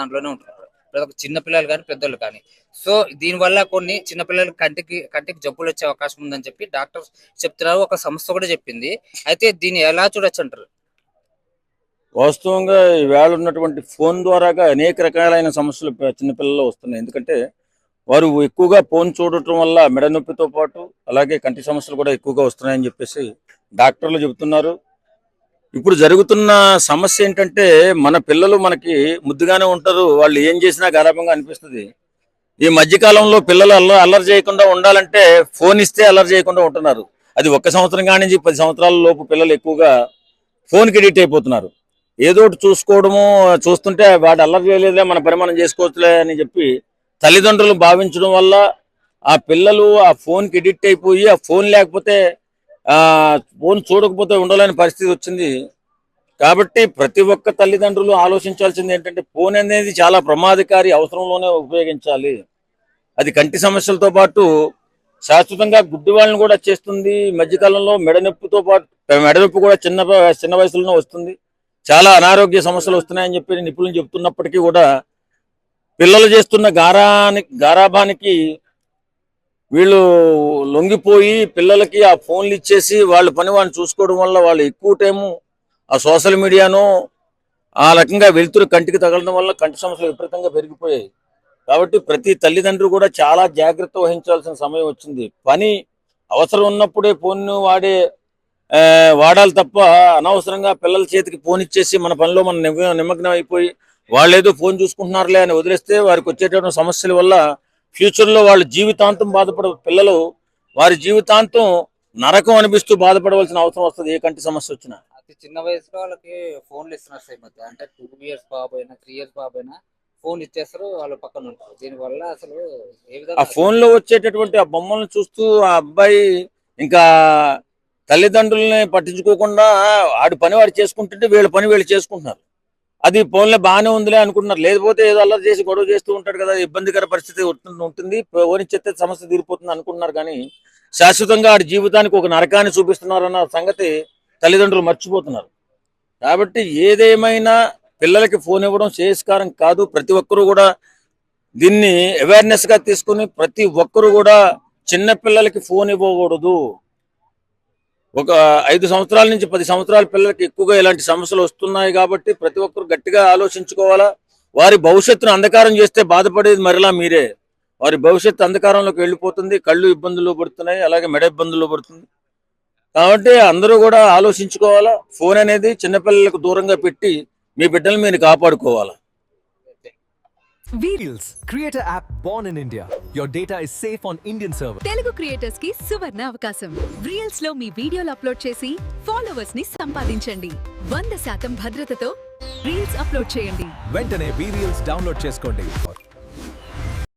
దాంట్లోనే ఉంటున్నారు. ప్రతి ఒక్క చిన్న పిల్లలు కానీ పెద్దోళ్ళు కానీ. సో దీనివల్ల కొన్ని చిన్న పిల్లలకి కంటికి జబ్బులు వచ్చే అవకాశం ఉందని చెప్పి డాక్టర్స్ చెప్తున్నారు. ఒక సంస్థ కూడా చెప్పింది. అయితే దీన్ని ఎలా చూడొచ్చు అంటారు? వాస్తవంగా ఈవేళ ఉన్నటువంటి ఫోన్ ద్వారాగా అనేక రకాలైన సమస్యలు చిన్నపిల్లల్లో వస్తున్నాయి. ఎందుకంటే వారు ఎక్కువగా ఫోన్ చూడటం వల్ల మెడ నొప్పితో పాటు అలాగే కంటి సమస్యలు కూడా ఎక్కువగా వస్తున్నాయని చెప్పేసి డాక్టర్లు చెబుతున్నారు. ఇప్పుడు జరుగుతున్న సమస్య ఏంటంటే మన పిల్లలు మనకి ముద్దుగానే ఉంటారు, వాళ్ళు ఏం చేసినా గారాబంగా అనిపిస్తుంది. ఈ మధ్యకాలంలో పిల్లలు అల్లరి చేయకుండా ఉండాలంటే ఫోన్ ఇస్తే అల్లరి చేయకుండా ఉంటున్నారు. అది 1 సంవత్సరం కాడి నుంచి 10 సంవత్సరాల లోపు పిల్లలు ఎక్కువగా ఫోన్కి ఎడిక్ట్ అయిపోతున్నారు. ఏదో ఒకటి చూసుకోవడము, చూస్తుంటే వాడు అల్లరి చేయలేదే మన పని మనం చేసుకోవచ్చులే అని చెప్పి తల్లిదండ్రులు భావించడం వల్ల ఆ పిల్లలు ఆ ఫోన్కి ఎడిక్ట్ అయిపోయి ఆ ఫోన్ లేకపోతే ఫోన్ చూడకపోతే ఉండలేని పరిస్థితి వచ్చింది. కాబట్టి ప్రతి ఒక్క తల్లిదండ్రులు ఆలోచించాల్సింది ఏంటంటే ఫోన్ అనేది చాలా ప్రమాదకారి, అవసరంలోనే ఉపయోగించాలి. అది కంటి సమస్యలతో పాటు శాశ్వతంగా గుడ్డి వాళ్ళని కూడా చేస్తుంది. మధ్యకాలంలో మెడనొప్పితో పాటు మెడనొప్పి కూడా చిన్న వయసులోనే వస్తుంది. చాలా అనారోగ్య సమస్యలు వస్తున్నాయని చెప్పి నిపుణులు చెప్తున్నప్పటికీ కూడా పిల్లలు చేస్తున్న గారాబానికి వీళ్ళు లొంగిపోయి పిల్లలకి ఆ ఫోన్లు ఇచ్చేసి వాళ్ళ పని వాళ్ళని చూసుకోవడం వల్ల వాళ్ళు ఎక్కువ టైము ఆ సోషల్ మీడియాను ఆ రకంగా వెలుతురు కంటికి తగలడం వల్ల కంటి సమస్యలు విపరీతంగా పెరిగిపోయాయి. కాబట్టి ప్రతి తల్లిదండ్రులు కూడా చాలా జాగ్రత్త వహించాల్సిన సమయం వచ్చింది. పని అవసరం ఉన్నప్పుడే ఫోన్ను వాడాలి తప్ప అనవసరంగా పిల్లల చేతికి ఫోన్ ఇచ్చేసి మన పనిలో మనం నిమగ్నం అయిపోయి వాళ్ళేదో ఫోన్ చూసుకుంటున్నారులే అని వదిలేస్తే వారికి వచ్చేటటువంటి సమస్యల వల్ల ఫ్యూచర్లో వాళ్ళ జీవితాంతం పిల్లలు వారి జీవితాంతం నరకం అనిపిస్తూ బాధపడవలసిన అవసరం వస్తుంది ఏ కంటి సమస్య వచ్చినా. అతి చిన్న వయసులో వాళ్ళకి ఫోన్లు ఇస్తున్నారు సార్ ఈ మధ్య. అంటే 2 years బాబు అయినా 3 years బాబు అయినా ఫోన్ ఇచ్చేస్తారు, వాళ్ళు పక్కన ఉంటారు. దీనివల్ల అసలు ఏ ఆ విధంగా ఫోన్లో వచ్చేటటువంటి ఆ బొమ్మలను చూస్తూ ఆ అబ్బాయి ఇంకా తల్లిదండ్రులని పట్టించుకోకుండా ఆడి పని వాడు చేసుకుంటుంటే వీళ్ళ పని వీళ్ళు చేసుకుంటున్నారు. అది ఫోన్లో బాగానే ఉందిలే అనుకుంటున్నారు. లేకపోతే ఏదో అల్లరి చేసి గొడవ చేస్తూ ఉంటాడు కదా, ఇబ్బందికర పరిస్థితి ఉంటుంది, ఫోన్ ఇచ్చేస్తే సమస్య తీరిపోతుంది అనుకుంటున్నారు. కానీ శాశ్వతంగా ఆడి జీవితానికి ఒక నరకాన్ని చూపిస్తున్నారన్న సంగతి తల్లిదండ్రులు మర్చిపోతున్నారు. కాబట్టి ఏదేమైనా పిల్లలకి ఫోన్ ఇవ్వడం శ్రేయస్కారం కాదు. ప్రతి ఒక్కరూ కూడా దీన్ని అవేర్నెస్గా తీసుకుని ప్రతి ఒక్కరూ కూడా చిన్న పిల్లలకి ఫోన్ ఇవ్వకూడదు. ఒక 5 సంవత్సరాల నుంచి 10 సంవత్సరాల పిల్లలకి ఎక్కువగా ఇలాంటి సమస్యలు వస్తున్నాయి. కాబట్టి ప్రతి ఒక్కరు గట్టిగా ఆలోచించుకోవాలా. వారి భవిష్యత్తును అంధకారం చేస్తే బాధపడేది మరలా మీరే. వారి భవిష్యత్తు అంధకారంలోకి వెళ్ళిపోతుంది, కళ్ళు ఇబ్బందులు పడుతున్నాయి, అలాగే మెడ ఇబ్బందులు పడుతుంది. కాబట్టి అందరూ కూడా ఆలోచించుకోవాలా. ఫోన్ అనేది చిన్నపిల్లలకు దూరంగా పెట్టి మీ బిడ్డలు మీరు కాపాడుకోవాలా. Reels, creator app born in India. Your data is safe on Indian server. Telugu creators కి సువర్ణ అవకాశం. రీల్స్ లో మీ వీడియోలు అప్లోడ్ చేసి ఫాలోవర్స్ ని సంపాదించండి. 100% భద్రతతో రీల్స్ అప్లోడ్ చేయండి. వెంటనే Reels డౌన్లోడ్ చేసుకోండి.